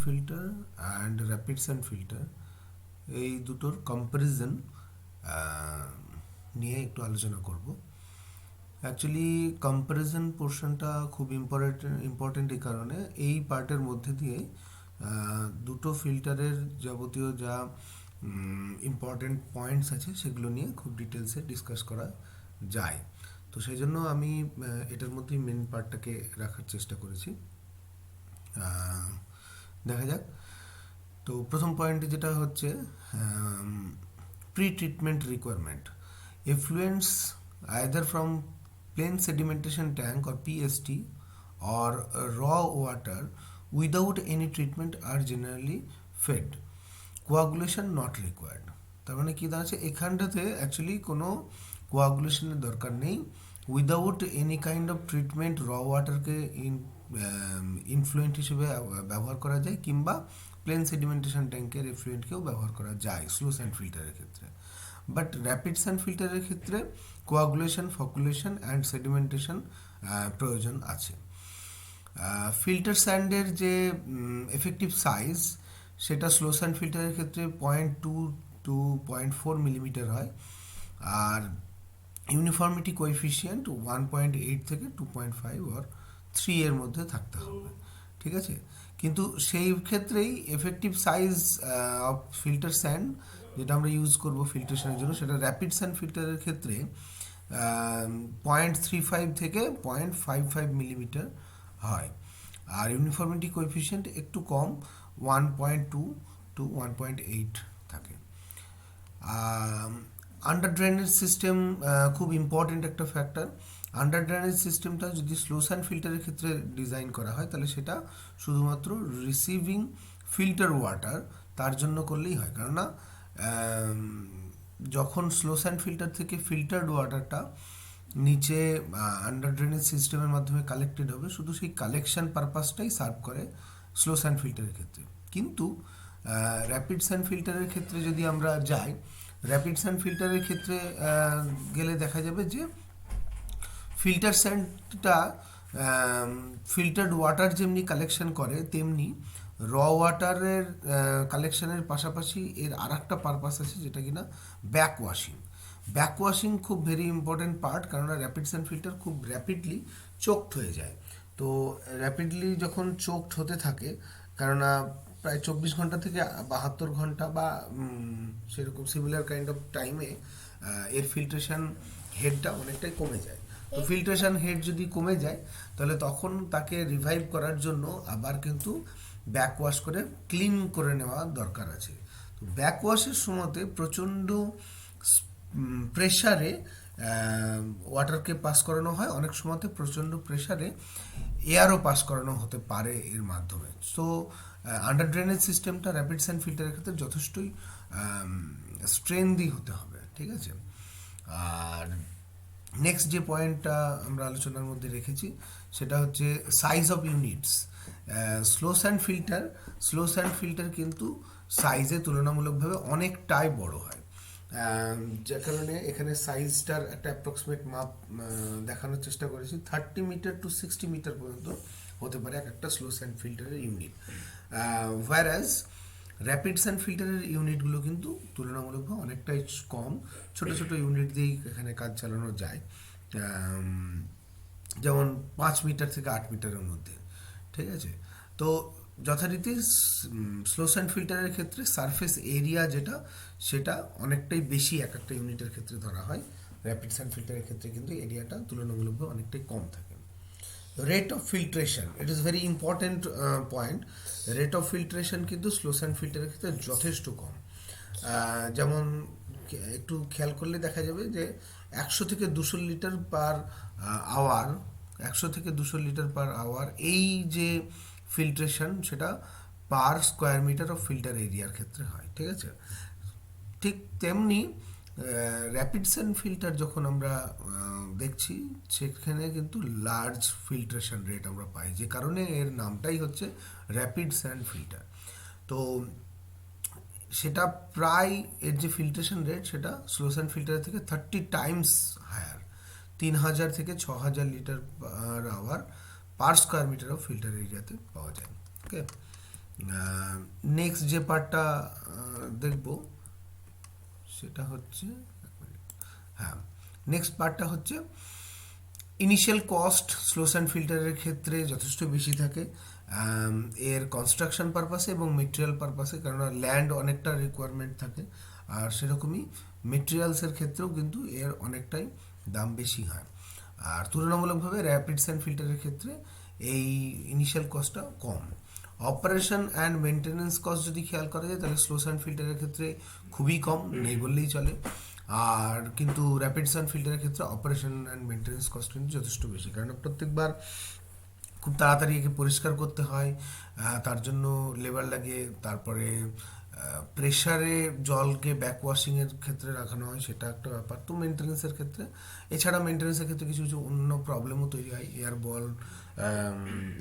Filter and rapid sand filter এই দুটোর comparison নিয়ে একটু আলোচনা করব। অ্যাকচুয়ালি কম্প্যারিজন পোর্শনটা খুব ইম্পর্টেন্ট এই কারণে এই পার্টের মধ্যে দিয়ে দুটো ফিল্টারের যাবতীয় যা ইম্পর্টেন্ট পয়েন্টস আছে সেগুলো নিয়ে খুব ডিটেলসে ডিসকাস করা যায়। তো সেই জন্য আমি এটার মধ্যেই মেন পার্টটাকে রাখার চেষ্টা করেছি। দেখা যাক। তো প্রথম পয়েন্টে যেটা হচ্ছে pre treatment requirement. Effluents either from plain sedimentation tank or PST or raw water without any treatment are generally fed. Coagulation not required. তার মানে কি দাঁড়াচ্ছে এখানটাতে অ্যাকচুয়ালি কোনো কোয়াগুলেশনের দরকার নেই। Without any kind of treatment র ওয়াটারকে ইনফ্লুয়েন্ট হিসেবে ব্যবহার করা যায়, কিংবা প্লেন সেডিমেন্টেশন ট্যাঙ্কের এফ্লুয়েন্টকেও ব্যবহার করা যায় স্লো স্যান্ড ফিল্টারের ক্ষেত্রে। বাট র্যাপিড স্যান্ড ফিল্টারের ক্ষেত্রে কোয়াগুলেশন, ফকুলেশন অ্যান্ড সেডিমেন্টেশন প্রয়োজন আছে। ফিল্টার স্যান্ডের যে এফেক্টিভ সাইজ সেটা স্লো স্যান্ড ফিল্টারের ক্ষেত্রে 0.2 to 0.4 মিলিমিটার হয়, আর ইউনিফর্মিটি কোএফিসিয়েন্ট 1.8 থেকে 2.5 or 3 এর মধ্যে থাকতে হবে। ঠিক আছে, কিন্তু সেই ক্ষেত্রেই effective size of filter sand যেটা আমরা ইউজ করব ফিল্ট্রেশনের জন্য, সেটা র্যাপিড স্যান্ড ফিল্টারের ক্ষেত্রে 0.35 থেকে 0.55 মিলিমিটার হয়, আর ইউনিফর্মিটি কোএফিসিয়েন্ট একটু কম 1.2 to 1.8 থাকে। আন্ডার ড্রেনেজ সিস্টেম খুব ইম্পর্টেন্ট একটা ফ্যাক্টর। আন্ডার ড্রেনেজ সিস্টেমটা যদি স্লো স্যান্ড ফিল্টারের ক্ষেত্রে ডিজাইন করা হয় তাহলে সেটা শুধুমাত্র রিসিভিং ফিল্টার ওয়াটার তার জন্য করলেই হয়, কেননা যখন স্লো স্যান্ড ফিল্টার থেকে ফিল্টার্ড ওয়াটারটা নিচে আন্ডার ড্রেনেজ সিস্টেমের মাধ্যমে কালেক্টেড হবে, শুধু সেই কালেকশন পারপাসটাই সার্ভ করে স্লো স্যান্ড ফিল্টারের ক্ষেত্রে। কিন্তু র্যাপিড স্যান্ড ফিল্টারের ক্ষেত্রে যদি আমরা যাই, র্যাপিড স্যান্ড ফিল্টারের ক্ষেত্রে গেলে দেখা যাবে যে ফিল্টার স্যান্ডটা ফিল্টার্ড ওয়াটার যেমনি কালেকশন করে তেমনি র ওয়াটারের কালেকশনের পাশাপাশি এর আর একটা পারপাস আছে, যেটা কিনা ব্যাক ওয়াশিং। ব্যাক ওয়াশিং খুব ভেরি ইম্পর্টেন্ট পার্ট, কারণ র্যাপিড স্যান্ড ফিল্টার খুব র্যাপিডলি চোকড হয়ে যায়। তো র্যাপিডলি যখন চোকড হতে থাকে, কেননা প্রায় 24 ঘন্টা থেকে 72 ঘন্টা বা সেরকম সিমিলার কাইন্ড অফ টাইমে এর ফিল্ট্রেশন হেডটা অনেকটাই কমে যায়। তো ফিল্ট্রেশন হেড যদি কমে যায় তাহলে তখন তাকে রিভাইভ করার জন্য আবার কিন্তু ব্যাক ওয়াশ করে ক্লিন করে নেওয়া দরকার আছে। তো ব্যাক ওয়াশের সময়তে প্রচণ্ড প্রেশারে ওয়াটারকে পাস করানো হয়, অনেক সময়তে প্রচণ্ড প্রেশারে এয়ারও পাস করানো হতে পারে এর মাধ্যমে। সো আন্ডার ড্রেনেজ সিস্টেমটা র্যাপিড স্যান্ড ফিল্টারের ক্ষেত্রে যথেষ্টই স্ট্রেংদি হতে হবে। ঠিক আছে, আর নেক্সট যে পয়েন্টটা আমরা আলোচনার মধ্যে রেখেছি সেটা হচ্ছে size of units. Slow sand filter কিন্তু সাইজে তুলনামূলকভাবে অনেকটাই বড় হয়, যে কারণে এখানে সাইজটার একটা অ্যাপ্রক্সিমেট মাপ দেখানোর চেষ্টা করেছি। 30 মিটার টু 60 মিটার পর্যন্ত হতে পারে এক একটা স্লো স্যান্ড ফিল্টারের ইউনিট, হোয়ারাজ র্যাপিড স্যান্ড ফিল্টারের ইউনিটগুলো কিন্তু তুলনামূলকভাবে অনেকটাই কম, ছোট ছোট ইউনিট দিয়েই এখানে কাজ চালানো যায়, যেমন 5 মিটার থেকে 8 মিটারের মধ্যে। ঠিক আছে, তো যথারীতি স্লো স্যান্ড ফিল্টারের ক্ষেত্রে সারফেস এরিয়া যেটা সেটা অনেকটাই বেশি এক একটা ইউনিটের ক্ষেত্রে ধরা হয়। র্যাপিড স্যান্ড ফিল্টারের ক্ষেত্রে কিন্তু এরিয়াটা তুলনামূলকভাবে অনেকটাই কম থাকে। Rate of filtration, it is very important point. Rate of filtration কিন্তু স্লো স্যান্ড ফিল্টারের ক্ষেত্রে যথেষ্ট কম। যেমন একটু খেয়াল করলে দেখা যাবে যে 100 থেকে 200 লিটার পার আওয়ার 100 থেকে 200 লিটার পার আওয়ার এই যে ফিল্ট্রেশন সেটা per square metre of filter এরিয়ার ক্ষেত্রে হয়। ঠিক আছে, ঠিক তেমনি র্যাপিড স্যান্ড ফিল্টার যখন আমরা দেখছি সেখানে কিন্তু লার্জ ফিল্ট্রেশন রেট আমরা পাই, যে কারণে এর নামটাই হচ্ছে র্যাপিড স্যান্ড ফিল্টার। তো সেটা প্রায় এর যে ফিল্ট্রেশন রেট সেটা স্লো স্যান্ড ফিল্টারের থেকে 30 টাইমস হায়ার, 3000 থেকে 6000 litre per hour per square metre of filter এরিয়াতে পাওয়া যায়। ওকে, নেক্সট যে পার্টটা দেখব সেটা হচ্ছে, হ্যাঁ, নেক্সট পার্টটা হচ্ছে ইনিশিয়াল কস্ট স্লোস অ্যান্ড ফিল্টারের ক্ষেত্রে যথেষ্ট বেশি থাকে এর কনস্ট্রাকশন পারপাসে এবং মেটেরিয়াল পারপাসে, কেননা ল্যান্ড অনেকটা রিকোয়ারমেন্ট থাকে, আর সেরকমই মেটেরিয়ালসের ক্ষেত্রেও কিন্তু এর অনেকটাই দাম বেশি হয়। আর তুলনামূলকভাবে র্যাপিড স্যান্ড ফিল্টারের ক্ষেত্রে এই ইনিশিয়াল কস্টটা কম। অপারেশন অ্যান্ড মেনটেনেন্স কস্ট যদি খেয়াল করা যায় তাহলে স্লো স্যান্ড ফিল্টারের ক্ষেত্রে খুবই কম, নেই বললেই চলে। আর কিন্তু র্যাপিড স্যান্ড ফিল্টারের ক্ষেত্রে অপারেশন অ্যান্ড মেনটেনেন্স কস্ট কিন্তু যথেষ্ট বেশি, কারণ প্রত্যেকবার খুব তাড়াতাড়ি একে পরিষ্কার করতে হয়, তার জন্য লেবার লাগে, তারপরে প্রেশারে জলকে ব্যাক ওয়াশিংয়ের ক্ষেত্রে রাখানো হয়, সেটা একটা ব্যাপার। তো মেনটেন্যান্সের ক্ষেত্রে, এছাড়া মেনটেন্যান্সের ক্ষেত্রে কিছু কিছু অন্য প্রবলেমও তৈরি হয়,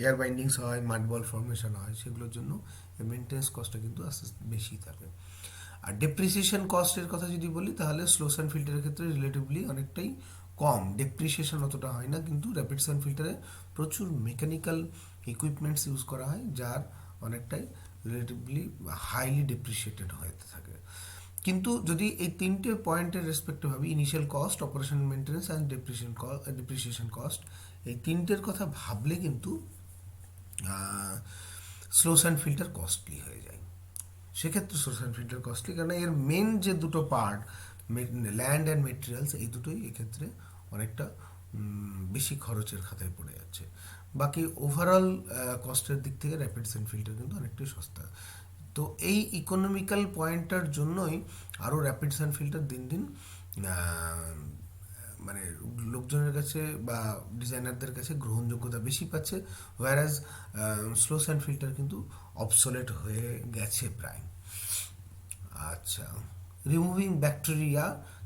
এয়ার বাইন্ডিংস হয়, মাড বল ফর্মেশন হয়, সেগুলোর জন্য মেনটেন্যান্স কস্টটা কিন্তু আস্তে আস্তে বেশি থাকে। আর ডেপ্রিসিয়েশন কস্টের কথা যদি বলি তাহলে স্লো স্যান্ড ফিল্টারের ক্ষেত্রে রিলেটিভলি অনেকটাই কম, ডেপ্রিসিয়েশন অতটা হয় না, কিন্তু র্যাপিড স্যান্ড ফিল্টারে প্রচুর মেকানিক্যাল ইকুইপমেন্টস ইউজ করা হয়, যার অনেকটাই রিলেটিভলি হাইলি ডেপ্রিসিয়েটেড হয়ে থাকে। কিন্তু যদি এই তিনটে পয়েন্টের রেসপেক্টে ভাবি, initial cost, operation maintenance and depreciation cost, এই তিনটের কথা ভাবলে কিন্তু স্লো স্যান্ড ফিল্টার কস্টলি হয়ে যায়। সেক্ষেত্রে স্লো স্যান্ড ফিল্টার কস্টলি, কারণ এর মেন যে দুটো পার্ট, ল্যান্ড অ্যান্ড মেটেরিয়ালস, এই দুটোই এক্ষেত্রে অনেকটা বেশি খরচের খাতায় পড়ে যাচ্ছে। বাকি ওভারঅল কস্টের দিক থেকে র্যাপিড স্যান্ড ফিল্টার কিন্তু অনেকটাই সস্তা। তো এই ইকোনমিক্যাল পয়েন্টটার জন্যই আরও র্যাপিড স্যান্ড ফিল্টার দিন দিন মানে লোকজনের কাছে বা ডিজাইনারদের কাছে গ্রহণযোগ্যতা বেশি পাচ্ছে, ওয়ারাজ স্লো স্যান্ড ফিল্টার কিন্তু অবসোলেট হয়ে গেছে প্রায়। আচ্ছা, রিমুভিং ব্যাকটেরিয়া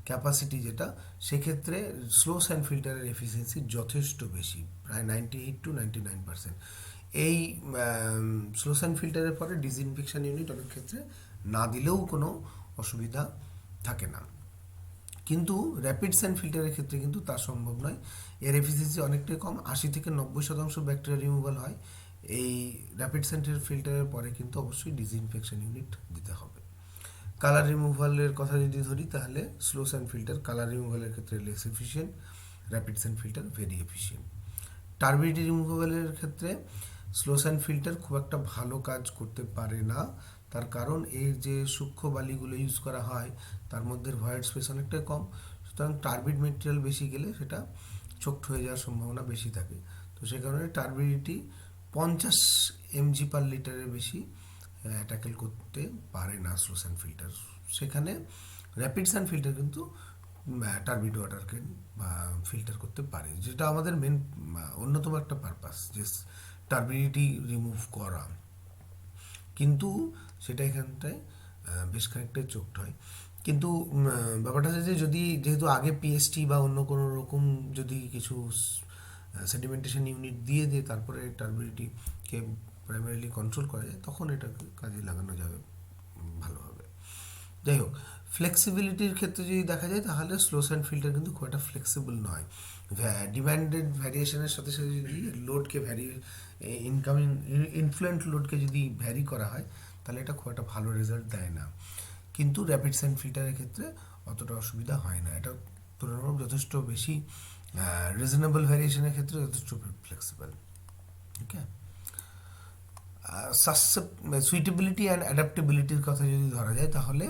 ক্যাপাসিটি যেটা, সেক্ষেত্রে স্লো স্যান্ড ফিল্টারের এফিসিয়েন্সি যথেষ্ট বেশি, প্রায় 98 to 99%। এই স্লো স্যান্ড ফিল্টারের পরে ডিসইনফেকশন ইউনিট অনেক ক্ষেত্রে না দিলেও কোনো অসুবিধা থাকে না, কিন্তু র্যাপিড স্যান্ড ফিল্টারের ক্ষেত্রে কিন্তু তা সম্ভব নয়। এর এফিসিয়েন্সি অনেকটাই কম, 80 থেকে 90% ব্যাকটেরিয়া রিমুভাল হয়। এই র্যাপিড স্যান্ড ফিল্টারের পরে কিন্তু অবশ্যই ডিসইনফেকশন ইউনিট দিতে হবে। কালার রিমুভালের কথা যদি ধরি তাহলে স্লো স্যান্ড ফিল্টার কালার রিমুভালের ক্ষেত্রে less efficient, rapid sand filter very efficient. Turbidity রিমুভালের ক্ষেত্রে স্লো স্যান্ড ফিল্টার খুব একটা ভালো কাজ করতে পারে না, তার কারণ এর যে সূক্ষ্ম বালিগুলো ইউজ করা হয় তার মধ্যে ভয়েড স্পেস অনেকটাই কম, সুতরাং টার্বিড মেটেরিয়াল বেশি গেলে সেটা চোকড হয়ে যাওয়ার সম্ভাবনা বেশি থাকে। তো সে কারণে টার্বিডিটি 50 mg/লিটারের বেশি ট্যাকেল করতে পারে না স্লো স্যান্ড ফিল্টার। সেখানে র্যাপিড স্যান্ড ফিল্টার কিন্তু টার্বিড ওয়াটারকে ফিল্টার করতে পারে, যেটা আমাদের মেন অন্যতম একটা পারপাস, যে টার্বিডিটি রিমুভ করা, কিন্তু সেটা এখানটায় বেশ খানিকটাই চোখড হয়। কিন্তু ব্যাপারটা হচ্ছে যে যদি যেহেতু আগে পিএসটি বা অন্য কোনো রকম যদি কিছু সেডিমেন্টেশন ইউনিট দিয়ে তারপরে টার্বিডিটিকে প্রাইমারিলি কন্ট্রোল করা যায়, তখন এটাকে কাজে লাগানো যাবে ভালোভাবে। যাই হোক, ফ্লেক্সিবিলিটির ক্ষেত্রে যদি দেখা যায় তাহলে স্লো স্যান্ড ফিল্টার কিন্তু খুব একটা ফ্লেক্সিবল নয়। ডিমান্ডেড ভ্যারিয়েশনের সাথে সাথে যদি লোডকে ইনকামিং ইনফ্লুয়েন্ট লোডকে যদি ভ্যারি করা হয় তাহলে এটা খুব একটা ভালো রেজাল্ট দেয় না। কিন্তু র্যাপিড স্যান্ড ফিল্টারের ক্ষেত্রে অতটা অসুবিধা হয় না, এটা তুলনামূলক যথেষ্ট বেশি রিজনেবল ভ্যারিয়েশনের ক্ষেত্রে যথেষ্ট ফ্লেক্সিবল। ওকে, সুইটেবিলিটি অ্যান্ড অ্যাডাপ্টেবিলিটির কথা যদি ধরা যায় তাহলে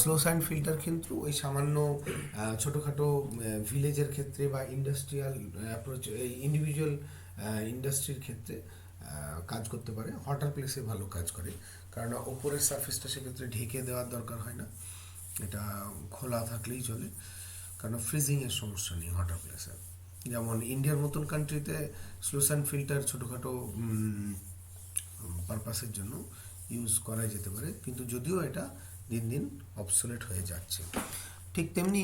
স্লো স্যান্ড ফিল্টার কিন্তু ওই সামান্য ছোটোখাটো ভিলেজের ক্ষেত্রে বা ইন্ডাস্ট্রিয়াল অ্যাপ্রোচ, এই ইন্ডিভিজুয়াল ইন্ডাস্ট্রির ক্ষেত্রে কাজ করতে পারে, হটার প্লেসে ভালো কাজ করে, কারণ ওপরের সারফেসটা সেক্ষেত্রে ঢেকে দেওয়ার দরকার হয় না, এটা খোলা থাকলেই চলে, কারণ ফ্রিজিংয়ের সমস্যা নেই হটার প্লেসে। যেমন ইন্ডিয়ার মতন কান্ট্রিতে স্লো স্যান্ড ফিল্টার ছোটোখাটো পারপাসের জন্য ইউজ করা যেতে পারে, কিন্তু যদিও এটা দিন দিন অবসোলেট হয়ে যাচ্ছে। ঠিক তেমনি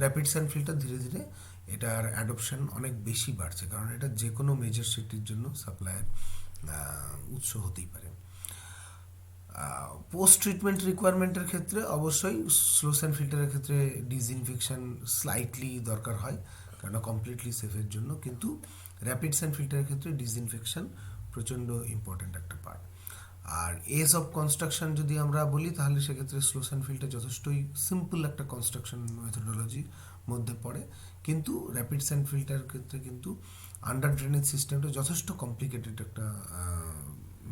র্যাপিড স্যান্ড ফিল্টার ধীরে ধীরে এটার অ্যাডপশন অনেক বেশি বাড়ছে, কারণ এটা যে কোনো মেজর সিটির জন্য সাপ্লাইয়ের উৎস হতেই পারে। পোস্ট ট্রিটমেন্ট রিকোয়ারমেন্টের ক্ষেত্রে অবশ্যই স্লো স্যান্ড ফিল্টারের ক্ষেত্রে ডিসইনফেকশন স্লাইটলি দরকার হয়, কারণ কমপ্লিটলি সেফের জন্য, কিন্তু র্যাপিড স্যান্ড ফিল্টারের ক্ষেত্রে ডিসইনফেকশন প্রচণ্ড ইম্পর্ট্যান্ট একটা পার্ট। এজ অফ কনস্ট্রাকশন যদি আমরা বলি তাহলে সেক্ষেত্রে স্লো স্যান্ড ফিল্ডটা যথেষ্টই সিম্পল একটা কনস্ট্রাকশন মেথোডোলজির মধ্যে পড়ে, কিন্তু র্যাপিড স্যান্ড ফিল্টারের ক্ষেত্রে কিন্তু আন্ডার ড্রেনেজ সিস্টেমটা যথেষ্ট কমপ্লিকেটেড একটা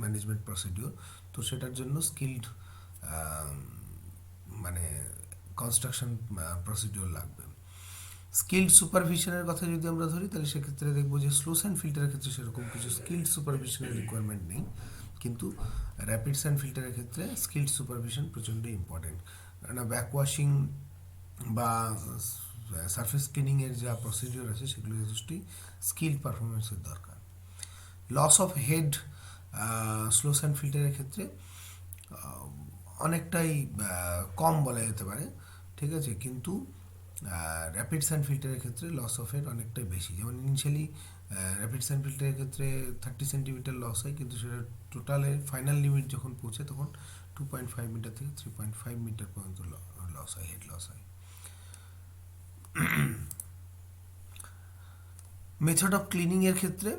ম্যানেজমেন্ট প্রসিডিওর। তো সেটার জন্য স্কিল্ড মানে কনস্ট্রাকশন প্রসিডিওর লাগবে। স্কিল্ড সুপারভিশনের কথা যদি আমরা ধরি তাহলে সেক্ষেত্রে দেখবো যে স্লো স্যান্ড ফিল্টারের ক্ষেত্রে সেরকম কিছু স্কিল্ড সুপারভিশনের রিকোয়ারমেন্ট নেই, কিন্তু র্যাপিড স্যান্ড ফিল্টারের ক্ষেত্রে স্কিল্ড সুপারভিশন প্রচণ্ড ইম্পর্টেন্ট। কেননা ব্যাকওয়াশিং বা সারফেস ক্লিনিংয়ের যা প্রসিডিওর আছে সেগুলো যথেষ্টই স্কিল্ড পারফরমেন্সের দরকার। Loss of head slow sand ফিল্টারের ক্ষেত্রে অনেকটাই কম বলা যেতে পারে, ঠিক আছে, কিন্তু র্যাপিড স্যান্ড ফিল্টারের ক্ষেত্রে লস অফ হেড অনেকটাই বেশি। যেমন ইনিশিয়ালি র্যাপিড স্যান্ড ফিল্টারের ক্ষেত্রে 30 সেন্টিমিটার লস হয়, কিন্তু সেটা টোটালে ফাইনাল লিমিট যখন পৌঁছে তখন 2.5 মিটার থেকে 3.5 মিটার পর্যন্ত লস হয়, হেড লস হয়। মেথড অফ ক্লিনিংয়ের ক্ষেত্রে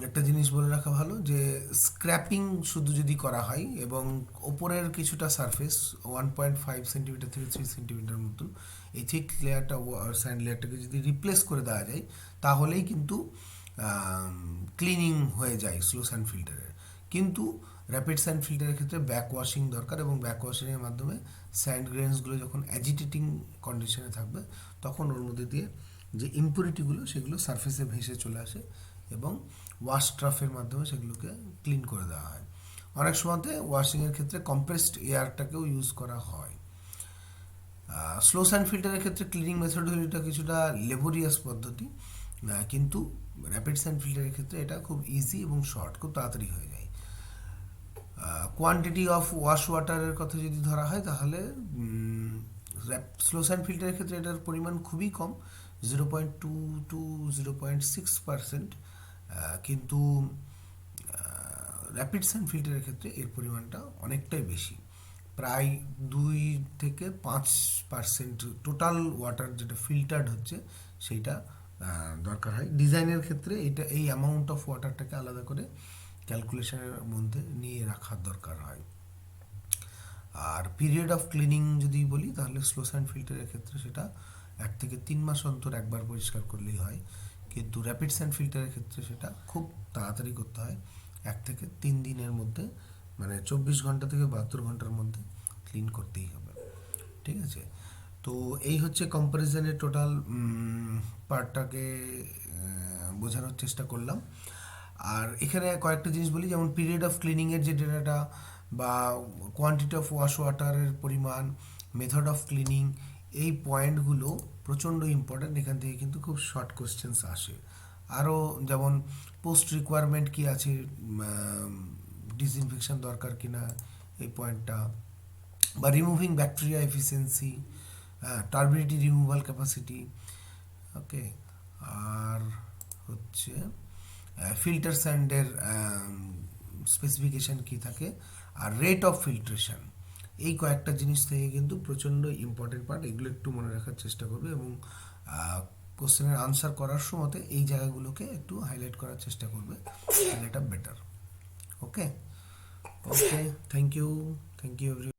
একটা জিনিস বলে রাখা ভালো যে স্ক্র্যাপিং শুধু যদি করা হয় এবং ওপরের কিছুটা সারফেস 1.5 সেন্টিমিটার থেকে 3 সেন্টিমিটার মতন এই থিক লেয়ারটা স্যান্ড লেয়ারটাকে যদি রিপ্লেস করে দেওয়া যায় তাহলেই কিন্তু ক্লিনিং হয়ে যায় স্লো স্যান্ড ফিল্টারের। কিন্তু র্যাপিড স্যান্ড ফিল্টারের ক্ষেত্রে ব্যাক ওয়াশিং দরকার, এবং ব্যাক ওয়াশিংয়ের মাধ্যমে স্যান্ড গ্রেনসগুলো যখন অ্যাজিটেটিং কন্ডিশনে থাকবে তখন ওর মধ্যে দিয়ে যে ইম্পুরিটিগুলো সেগুলো সারফেসে ভেসে চলে আসে এবং ওয়াশ ট্রাফের মাধ্যমে সেগুলোকে ক্লিন করে দেওয়া হয়। অনেক সময়তে ওয়াশিংয়ের ক্ষেত্রে কম্প্রেসড এয়ারটাকেও ইউজ করা হয়। স্লো স্যান্ড ফিল্টারের ক্ষেত্রে ক্লিনিং মেথডটা কিছুটা লেবোরিয়াস পদ্ধতি, কিন্তু র্যাপিড স্যান্ড ফিল্টারের ক্ষেত্রে এটা খুব ইজি এবং শর্ট, খুব তাড়াতাড়ি হয়ে যায়। কোয়ান্টিটি অফ ওয়াশ ওয়াটারের কথা যদি ধরা হয় তাহলে স্লো স্যান্ড ফিল্টারের ক্ষেত্রে এটার পরিমাণ খুবই কম, 0.2 টু 0.6%, কিন্তু র্যাপিড স্যান্ড ফিল্টারের ক্ষেত্রে এর পরিমাণটা অনেকটাই বেশি, প্রায় 2 থেকে 5% টোটাল ওয়াটার যেটা ফিল্টার্ড হচ্ছে সেইটা দরকার হয়। ডিজাইনের ক্ষেত্রে এটা এই অ্যামাউন্ট অফ ওয়াটারটাকে আলাদা করে ক্যালকুলেশনের মধ্যে নিয়ে রাখার দরকার হয়। আর পিরিয়ড অফ ক্লিনিং যদি বলি তাহলে স্লো স্যান্ড ফিল্টারের ক্ষেত্রে সেটা 1 থেকে 3 মাস অন্তর একবার পরিষ্কার করলেই হয়, কিন্তু র্যাপিড স্যান্ড ফিল্টারের ক্ষেত্রে সেটা খুব তাড়াতাড়ি করতে হয়, 1 থেকে 3 দিনের মধ্যে, মানে 24 ঘন্টা থেকে 72 ঘন্টার মধ্যে ক্লিন করতেই হবে, ঠিক আছে। তো এই হচ্ছে কম্প্যারিজনের টোটাল পার্টটাকে বোঝানোর চেষ্টা করলাম। আর এখানে কয়েকটা জিনিস বলি, যেমন পিরিয়ড অফ ক্লিনিংয়ের যে ডেটাটা বা কোয়ান্টিটি অফ ওয়াশ ওয়াটারের পরিমাণ, মেথড অফ ক্লিনিং, এই পয়েন্টগুলো প্রচণ্ড ইম্পর্ট্যান্ট। এখান থেকে কিন্তু খুব শর্ট কোশ্চেন্স আসে। আরও যেমন পোস্ট রিকোয়ারমেন্ট কী আছে, ডিসইনফেকশন দরকার কিনা এই পয়েন্টটা, বা removing bacteria efficiency, turbidity removal capacity, okay, আর হচ্ছে ফিল্টার স্যান্ডের স্পেসিফিকেশান কী থাকে, আর রেট অফ ফিল্ট্রেশন, এই কয়েকটা জিনিস থেকে কিন্তু প্রচণ্ড ইম্পর্টেন্ট পার্ট, এগুলো একটু মনে রাখার চেষ্টা করবে এবং কোশ্চেনের আনসার করার সময়তে এই জায়গাগুলোকে একটু হাইলাইট করার চেষ্টা করবে, তাহলে এটা better. Okay, thank you every